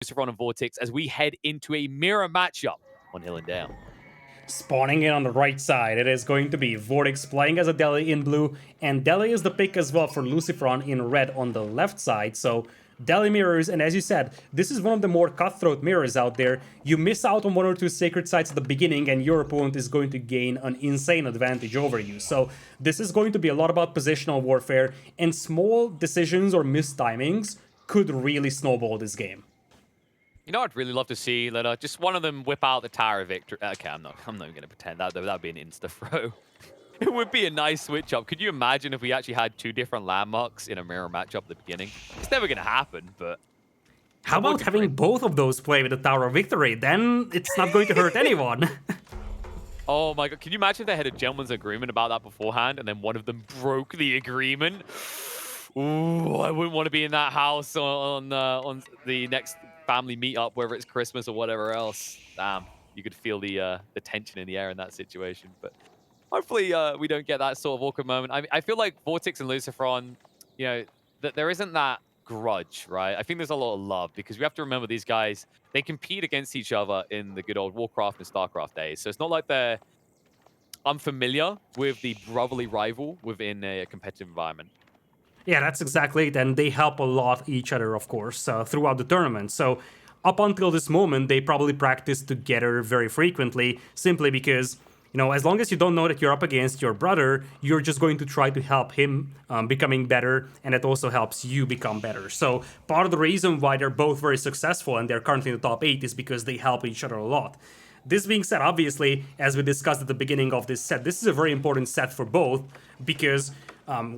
LucifroN and VortiX as we head into a mirror matchup on Hill and Dale. Spawning in on the right side, it is going to be VortiX playing as a Deli in blue, and Deli is the pick as well for LucifroN in red on the left side. So Deli mirrors, and as you said, this is one of the more cutthroat mirrors out there. You miss out on one or two sacred sites at the beginning, and your opponent is going to gain an insane advantage over you. So this is going to be a lot about positional warfare, and small decisions or mistimings could really snowball this game. You know, I'd really love to see that just one of them whip out the Tower of Victory. Okay, I'm not even going to pretend that that'd be an insta throw. It would be a nice switch up. Could you imagine if we actually had two different landmarks in a mirror matchup at the beginning? It's never going to happen, but how about having both of those play with the Tower of Victory? Then it's not going to hurt anyone. Oh my god, can you imagine if they had a gentleman's agreement about that beforehand and then one of them broke the agreement? Ooh, I wouldn't want to be in that house on the next family meetup, whether it's Christmas or whatever else. Damn, you could feel the tension in the air in that situation. But hopefully we don't get that sort of awkward moment. I feel like VortiX and LucifroN, you know, that there isn't that grudge, right? I think there's a lot of love because we have to remember these guys, they compete against each other in the good old Warcraft and Starcraft days. So it's not like they're unfamiliar with the brotherly rival within a competitive environment. Yeah, that's exactly it, and they help a lot each other, of course, throughout the tournament. So up until this moment, they probably practice together very frequently, simply because, you know, as long as you don't know that you're up against your brother, you're just going to try to help him becoming better, and it also helps you become better. So part of the reason why they're both very successful and they're currently in the top 8 is because they help each other a lot. This being said, obviously, as we discussed at the beginning of this set, this is a very important set for both, because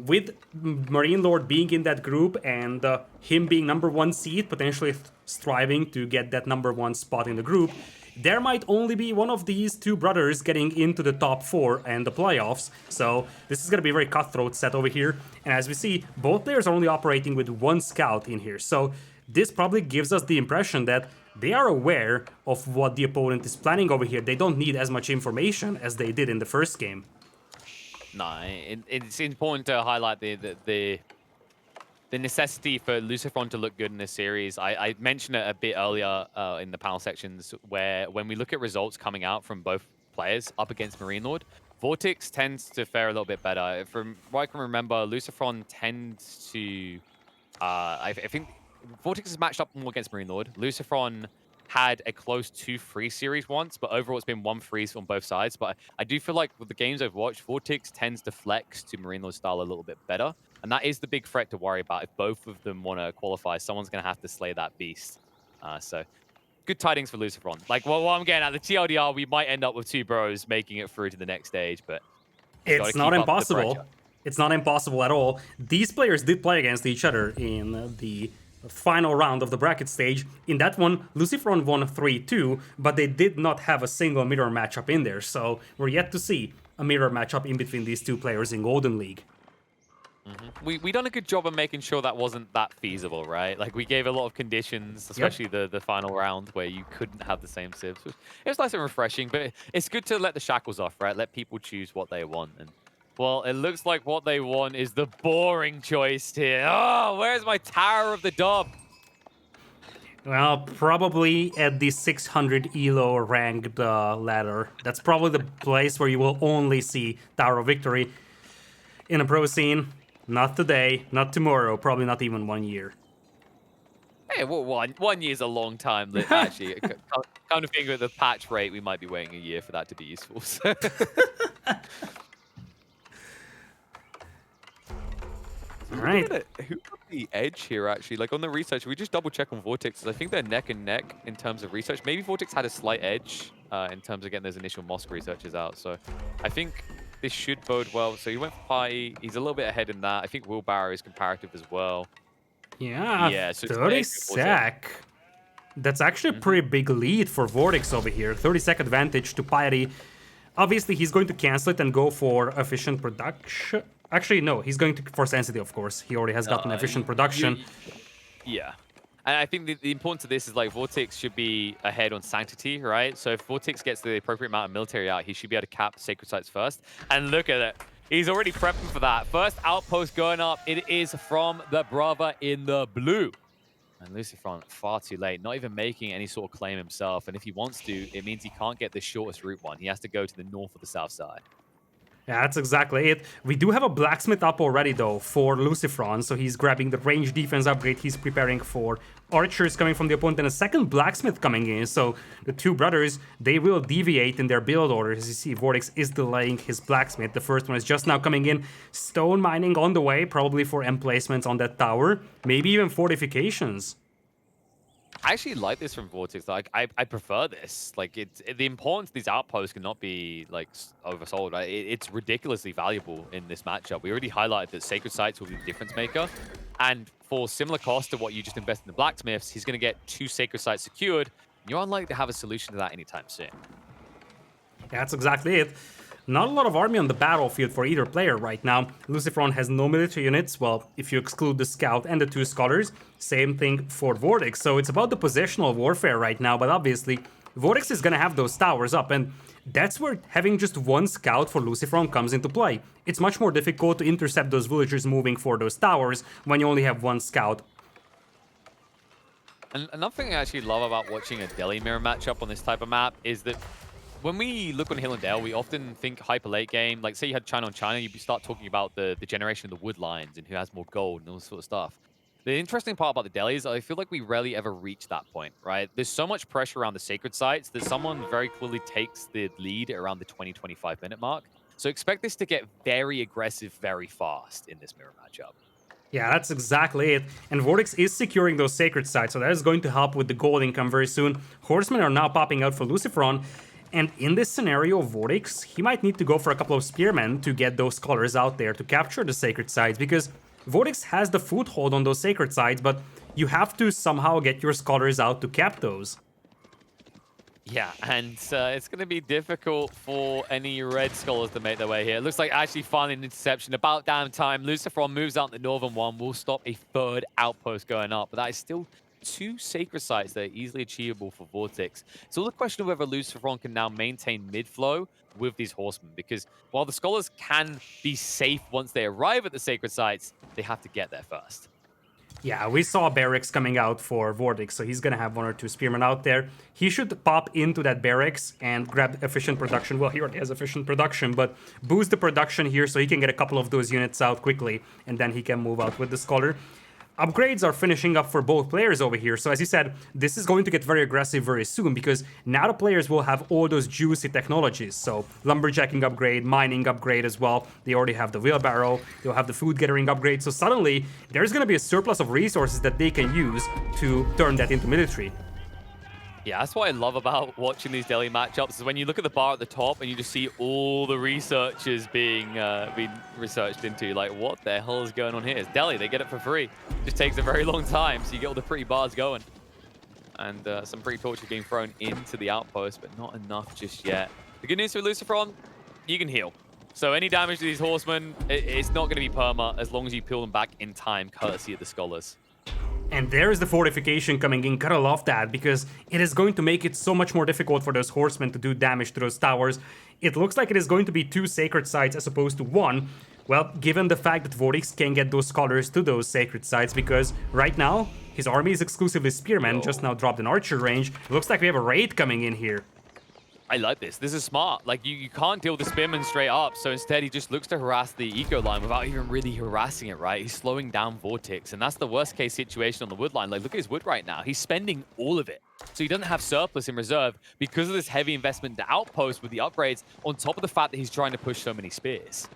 with Marine Lord being in that group and him being #1 seed, potentially striving to get that #1 spot in the group, there might only be one of these two brothers getting into the top 4 and the playoffs. So this is going to be a very cutthroat set over here. And as we see, both players are only operating with one scout in here. So this probably gives us the impression that they are aware of what the opponent is planning over here. They don't need as much information as they did in the first game. No, it's important to highlight the necessity for LucifroN to look good in this series. I mentioned it a bit earlier in the panel sections where when we look at results coming out from both players up against Marine Lord, VortiX tends to fare a little bit better. From what I can remember, LucifroN tends to... I think VortiX has matched up more against Marine Lord. LucifroN had a close 2-3 series once, but overall it's been 1-3 on both sides. But I do feel like with the games I've watched, VortiX tends to flex to Marine Lord style a little bit better. And that is the big threat to worry about. If both of them want to qualify, someone's going to have to slay that beast. So good tidings for LucifroN. Like, what I'm getting at, the TLDR, we might end up with two bros making it through to the next stage, but it's not impossible. It's not impossible at all. These players did play against each other in the final round of the bracket stage. In that one, LucifroN won 3-2, but they did not have a single mirror matchup in there, so we're yet to see a mirror matchup in between these two players in Golden League. We done a good job of making sure that wasn't that feasible, right? Like, we gave a lot of conditions, especially the final round where you couldn't have the same civs. It was nice and refreshing, but it's good to let the shackles off, right? Let people choose what they want. And well, it looks like what they want is the boring choice here. Oh, where's my Tower of the Dub? Well, probably at the 600 ELO ranked ladder. That's probably the place where you will only see Tower of Victory in a pro scene. Not today, not tomorrow, probably not even 1 year. Hey, well, 1 year is a long time. Actually, kind of think with the patch rate, we might be waiting a year for that to be useful. So. All right. Who got the edge here, actually? Like, on the research, we just double-check on VortiX. I think they're neck and neck in terms of research. Maybe VortiX had a slight edge in terms of getting those initial Mosque researches out. So I think this should bode well. So he went for Pi. He's a little bit ahead in that. I think Wheelbarrow is comparative as well. Yeah, so 30 sec. That's actually a pretty big lead for VortiX over here. 30 sec advantage to Piety. Obviously, he's going to cancel it and go for efficient production. Actually, no, he's going for sensitive, of course. He already has gotten efficient production. Yeah. And I think the importance of this is, like, VortiX should be ahead on Sanctity, right? So if VortiX gets the appropriate amount of military out, he should be able to cap Sacred Sites first. And look at it. He's already prepping for that. First outpost going up. It is from the brother in the blue. And LucifroN far too late, not even making any sort of claim himself. And if he wants to, it means he can't get the shortest route one. He has to go to the north or the south side. Yeah, that's exactly it. We do have a blacksmith up already though for LucifroN, so he's grabbing the range defense upgrade. He's preparing for archers coming from the opponent and a second blacksmith coming in. So the two brothers, they will deviate in their build order. As you see, VortiX is delaying his blacksmith. The first one is just now coming in. Stone mining on the way, probably for emplacements on that tower, maybe even fortifications. I actually like this from VortiX. Like, I prefer this. Like, the importance of these outposts cannot be like oversold. Right? It's ridiculously valuable in this matchup. We already highlighted that Sacred Sites will be the difference maker, and for similar cost to what you just invested in the blacksmiths, he's going to get 2 Sacred Sites secured. You're unlikely to have a solution to that anytime soon. That's exactly it. Not a lot of army on the battlefield for either player right now. LucifroN has no military units, well, if you exclude the scout and the 2 scholars. Same thing for VortiX, so it's about the positional warfare right now, but obviously VortiX is gonna have those towers up, and that's where having just 1 scout for LucifroN comes into play. It's much more difficult to intercept those villagers moving for those towers when you only have 1 scout. And another thing I actually love about watching a Delhi mirror matchup on this type of map is that when we look on Hill and Dale, we often think hyper late game. Like, say you had China on China, you start talking about the generation of the wood lines and who has more gold and all this sort of stuff. The interesting part about the Delhi is I feel like we rarely ever reach that point, right? There's so much pressure around the sacred sites that someone very clearly takes the lead around the 20-25 minute mark. So expect this to get very aggressive very fast in this mirror matchup. Yeah, that's exactly it. And VortiX is securing those sacred sites, so that is going to help with the gold income very soon. Horsemen are now popping out for LucifroN. And in this scenario, VortiX, he might need to go for a couple of spearmen to get those scholars out there to capture the sacred sites, because VortiX has the foothold on those sacred sites, but you have to somehow get your scholars out to cap those. Yeah, and it's going to be difficult for any red scholars to make their way here. It looks like actually finding an interception. About damn time. LucifroN moves out in the northern one. Will stop a 3rd outpost going up, but that is still 2 sacred sites that are easily achievable for VortiX. It's all a question of whether LucifroN can now maintain mid-flow with these horsemen, because while the scholars can be safe once they arrive at the sacred sites, they have to get there first. Yeah, we saw barracks coming out for VortiX, so he's gonna have 1 or 2 spearmen out there. He should pop into that barracks and grab efficient production. Well, he already has efficient production, but boost the production here so he can get a couple of those units out quickly, and then he can move out with the scholar. Upgrades are finishing up for both players over here, so as you said, this is going to get very aggressive very soon, because now the players will have all those juicy technologies. So lumberjacking upgrade, mining upgrade as well. They already have the wheelbarrow, they'll have the food gathering upgrade, so suddenly there's going to be a surplus of resources that they can use to turn that into military. Yeah, that's what I love about watching these Delhi matchups, is when you look at the bar at the top and you just see all the researchers being researched into. Like, what the hell is going on here? It's Delhi, they get it for free. Just takes a very long time, so you get all the pretty bars going. And some pretty torches being thrown into the outpost, but not enough just yet. The good news for LucifroN, you can heal. So any damage to these horsemen, it's not going to be perma as long as you peel them back in time, courtesy of the scholars. And there's the fortification coming in. Gotta love that, because it is going to make it so much more difficult for those horsemen to do damage to those towers. It looks like it is going to be 2 sacred sites as opposed to 1. Well, given the fact that VortiX can get those scholars to those sacred sites, because right now his army is exclusively spearmen, just now dropped an archer range. It looks like we have a raid coming in here. I like this. This is smart. Like, you can't deal with the spearman straight up, so instead he just looks to harass the eco line without even really harassing it, right? He's slowing down VortiX, and that's the worst case situation on the wood line. Like, look at his wood right now. He's spending all of it. So he doesn't have surplus in reserve because of this heavy investment in the outpost with the upgrades, on top of the fact that he's trying to push so many spears.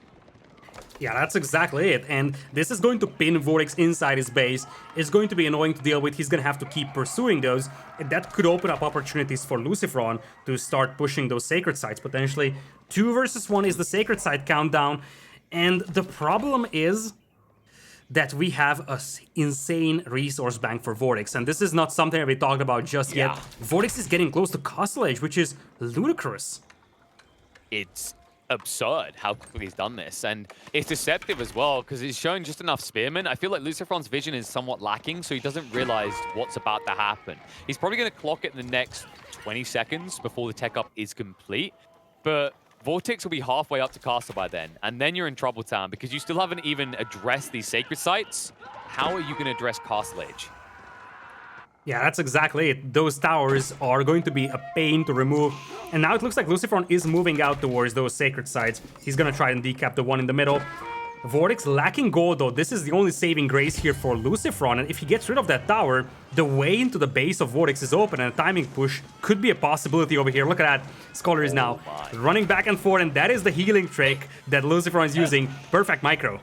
Yeah, that's exactly it. And this is going to pin VortiX inside his base. It's going to be annoying to deal with. He's going to have to keep pursuing those. And that could open up opportunities for LucifroN to start pushing those sacred sites potentially. 2 versus 1 is the sacred site countdown. And the problem is that we have an insane resource bank for VortiX. And this is not something that we talked about just yet. VortiX is getting close to Castle Age, which is ludicrous. It's absurd how quickly he's done this, and it's deceptive as well because he's showing just enough spearmen. I feel like LucifroN's vision is somewhat lacking, so he doesn't realize what's about to happen. He's probably going to clock it in the next 20 seconds before the tech up is complete, but VortiX will be halfway up to Castle by then, and then you're in trouble town because you still haven't even addressed these sacred sites. How are you going to address Castle Age? Yeah, that's exactly it. Those towers are going to be a pain to remove. And now it looks like LucifroN is moving out towards those sacred sites. He's gonna try and decap the one in the middle. VortiX lacking gold though. This is the only saving grace here for LucifroN. And if he gets rid of that tower, the way into the base of VortiX is open, and a timing push could be a possibility over here. Look at that. Scholar is now running back and forth, and that is the healing trick that LucifroN is using. Perfect micro.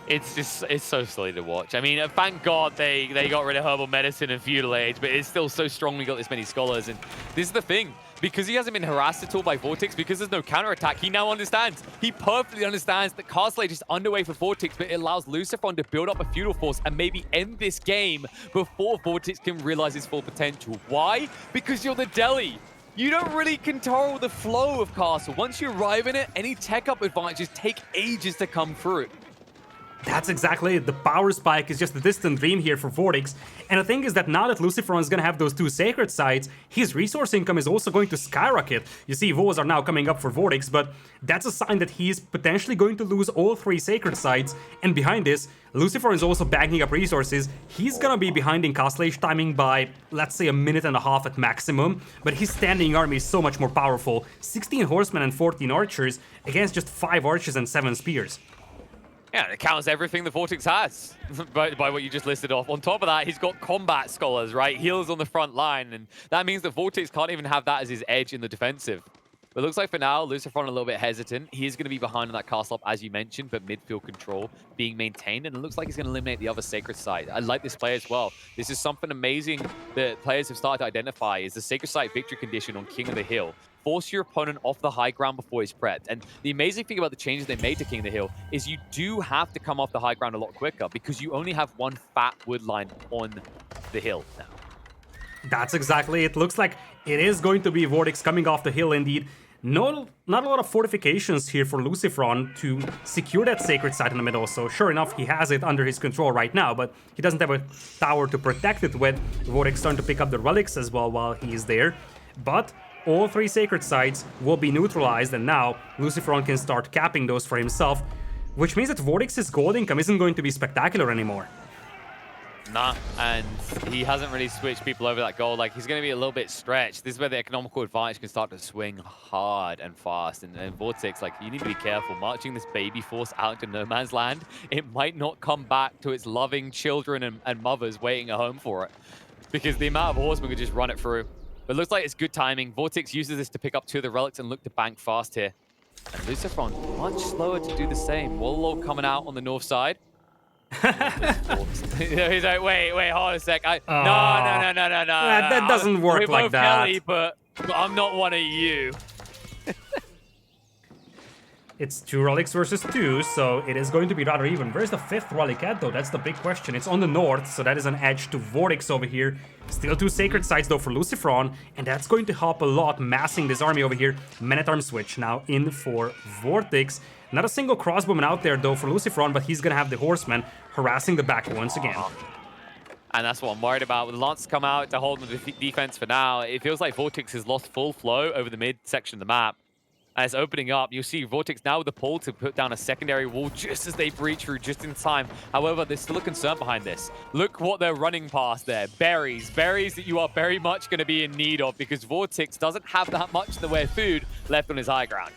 It's so silly to watch. I mean, thank God they got rid of herbal medicine and feudal age, but it's still so strong we got this many scholars. And this is the thing, because he hasn't been harassed at all by VortiX, because there's no counterattack, he now understands. He perfectly understands that Castle Age is underway for VortiX, but it allows LucifroN to build up a feudal force and maybe end this game before VortiX can realize his full potential. Why? Because you're the Delhi. You don't really control the flow of Castle. Once you arrive in it, any tech-up advantages take ages to come through. That's exactly it. The power spike is just a distant dream here for VortiX. And the thing is that now that LucifroN is going to have those two sacred sites, his resource income is also going to skyrocket. You see, Vows are now coming up for VortiX, but that's a sign that he's potentially going to lose all three sacred sites. And behind this, LucifroN is also bagging up resources. He's going to be behind in Castle Age timing by, let's say, a minute and a half at maximum. But his standing army is so much more powerful. 16 horsemen and 14 archers against just 5 archers and 7 spears. Yeah, it counts everything the VortiX has by what you just listed off. On top of that, he's got combat scholars, right? Healers on the front line, and that means that VortiX can't even have that as his edge in the defensive. But it looks like for now, LucifroN a little bit hesitant. He is going to be behind on that castle up, as you mentioned, but midfield control being maintained, and it looks like he's going to eliminate the other sacred site. I like this play as well. This is something amazing that players have started to identify, is the sacred site victory condition on King of the Hill. Force your opponent off the high ground before he's prepped. And the amazing thing about the changes they made to King of the Hill is you do have to come off the high ground a lot quicker because you only have one fat wood line on the hill now. That's exactly it. Looks like it is going to be VortiX coming off the hill indeed. Not a lot of fortifications here for LucifroN to secure that sacred site in the middle. So sure enough, he has it under his control right now, but he doesn't have a tower to protect it with. VortiX starting to pick up the relics as well while he's there. But all three sacred sites will be neutralized, and now LucifroN can start capping those for himself, which means that VortiX's gold income isn't going to be spectacular anymore. Nah, and he hasn't really switched people over that gold. Like, he's going to be a little bit stretched. This is where the economical advantage can start to swing hard and fast. And VortiX, like, you need to be careful. Marching this baby force out into no man's land, it might not come back to its loving children and mothers waiting at home for it. Because the amount of horsemen could just run it through. But it looks like it's good timing. VortiX uses this to pick up 2 of the relics and look to bank fast here. And LucifroN, much slower to do the same. Warlord coming out on the north side. He's like, wait, hold a sec. No. That doesn't work like both that. Kelly, but I'm not one of you. It's 2 relics versus 2, so it is going to be rather even. Where's the 5th relic at, though? That's the big question. It's on the north, so that is an edge to VortiX over here. Still 2 sacred sites, though, for LucifroN, and that's going to help a lot, massing this army over here. Men-at-Arms switch now in for VortiX. Not a single crossbowman out there, though, for LucifroN, but he's going to have the horsemen harassing the back once again. And that's what I'm worried about. With the Lance come out to hold the defense for now, it feels like VortiX has lost full flow over the mid section of the map. As opening up, you'll see VortiX now with the pull to put down a secondary wall just as they breach through just in time. However, there's still a concern behind this. Look what they're running past there. Berries that you are very much going to be in need of because VortiX doesn't have that much in the way of food left on his high ground.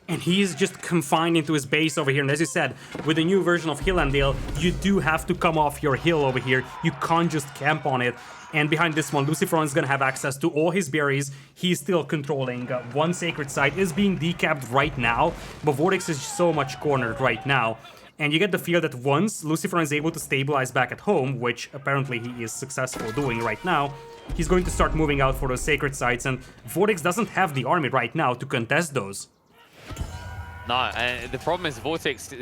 And he's just confined into his base over here. And as you said, with the new version of Hill and Dale, you do have to come off your hill over here. You can't just camp on it. And behind this one, LucifroN is going to have access to all his berries. He's still controlling 1 sacred site, is being decapped right now. But VortiX is so much cornered right now. And you get the feel that once LucifroN is able to stabilize back at home, which apparently he is successful doing right now, he's going to start moving out for those sacred sites. And VortiX doesn't have the army right now to contest those. No, and the problem is VortiX,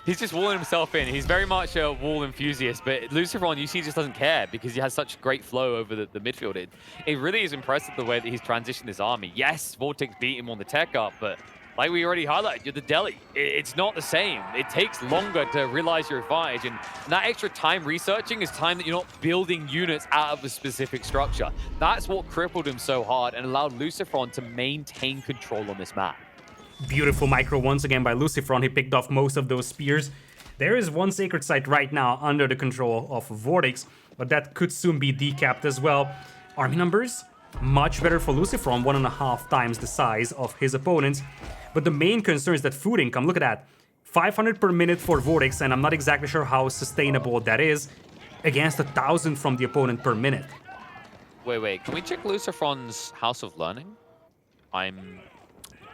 he's just walling himself in. He's very much a wall enthusiast, but LucifroN, you see, just doesn't care because he has such great flow over the midfield. It really is impressive the way that he's transitioned his army. Yes, VortiX beat him on the tech up, but like we already highlighted, you're the Delhi. It's not the same. It takes longer to realize your advantage, and that extra time researching is time that you're not building units out of a specific structure. That's what crippled him so hard and allowed LucifroN to maintain control on this map. Beautiful micro once again by LucifroN. He picked off most of those spears. There is 1 sacred site right now under the control of VortiX. but that could soon be decapped as well. Army numbers, much better for LucifroN, 1.5 times the size of his opponents. But the main concern is that food income, look at that. 500 per minute for VortiX, and I'm not exactly sure how sustainable that is against 1,000 from the opponent per minute. Wait, can we check LucifroN's House of Learning?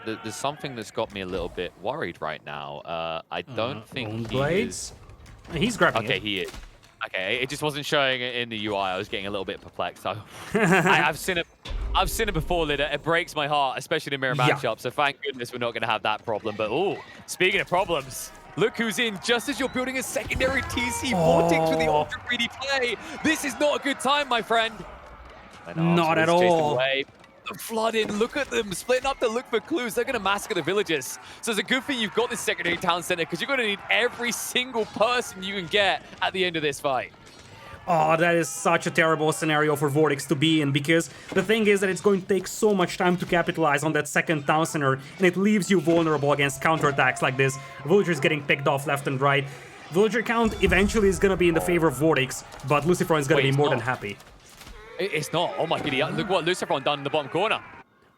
There's something that's got me a little bit worried right now. I don't think he is... He's grabbing it. Okay, he is. Okay, it just wasn't showing it in the UI. I was getting a little bit perplexed. I've seen it before, Lida. It breaks my heart, especially in mirror matchup. So thank goodness we're not going to have that problem. But oh, speaking of problems, look who's in just as you're building a secondary TC. VortiX with the ultra greedy play. This is not a good time, my friend. Not at all. The flooding, look at them splitting up to look for clues. They're going to massacre the villagers. So it's a good thing you've got this secondary town center because you're going to need every single person you can get at the end of this fight. Oh, that is such a terrible scenario for VortiX to be in, because the thing is that it's going to take so much time to capitalize on that second town center, and it leaves you vulnerable against counterattacks like this. Villagers getting picked off left and right. Villager count eventually is going to be in the favor of VortiX, but LucifroN is going to be more than happy. It's not. Oh my god, look what LucifroN done in the bottom corner.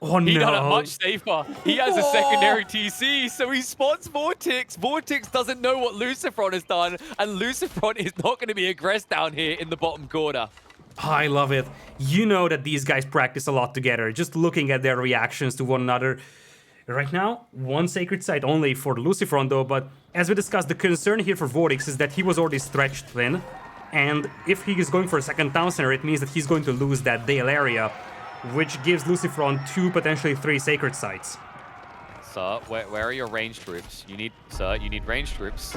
Oh no. He done it much safer. He has a secondary TC, so he spots VortiX. VortiX doesn't know what LucifroN has done, and LucifroN is not going to be aggressed down here in the bottom corner. I love it. You know that these guys practice a lot together, just looking at their reactions to one another. Right now, one sacred site only for LucifroN though, but as we discussed, the concern here for VortiX is that he was already stretched thin. And if he is going for a second town center, it means that he's going to lose that Dale area, which gives LucifroN 2, potentially 3 sacred sites. Sir, where are your ranged troops? You need ranged troops.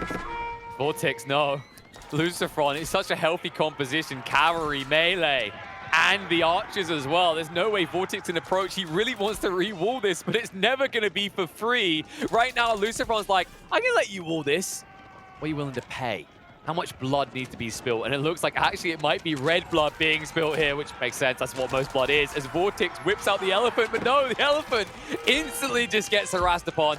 VortiX, no. LucifroN is such a healthy composition. Cavalry, melee, and the archers as well. There's no way VortiX can approach. He really wants to re-wall this, but it's never going to be for free. Right now, LucifroN's like, I can let you wall this. What are you willing to pay? How much blood needs to be spilled? And it looks like actually it might be red blood being spilled here, which makes sense. That's what most blood is. As VortiX whips out the elephant, but no, the elephant instantly just gets harassed upon.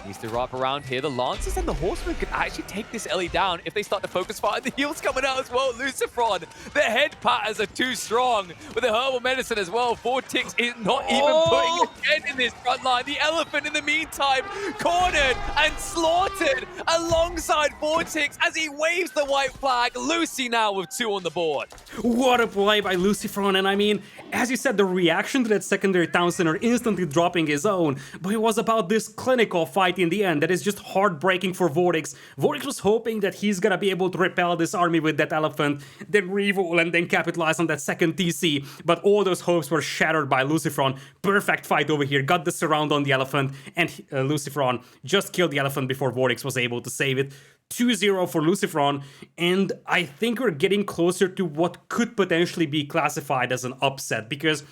Needs to wrap around here. The Lancers and the Horsemen could actually take this Ellie down if they start to focus fire. The heals coming out as well. LucifroN, the head patters are too strong. With the herbal medicine as well, VortiX is not even putting a dent in this front line. The elephant, in the meantime, cornered and slaughtered alongside VortiX as he waves the white flag. Lucy now with 2 on the board. What a play by LucifroN, and I mean, as you said, the reaction to that secondary town center instantly dropping his own, but it was about this clinical fight in the end that is just heartbreaking for VortiX. VortiX was hoping that he's gonna be able to repel this army with that elephant, then revolt and then capitalize on that second TC, but all those hopes were shattered by LucifroN. Perfect fight over here, got the surround on the elephant, and LucifroN just killed the elephant before VortiX was able to save it. 2-0 for LucifroN, and I think we're getting closer to what could potentially be classified as an upset, because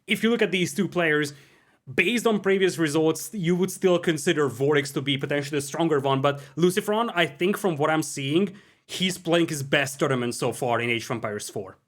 if you look at these two players, based on previous results, you would still consider VortiX to be potentially the stronger one, but LucifroN, I think from what I'm seeing, he's playing his best tournament so far in Age of Empires 4.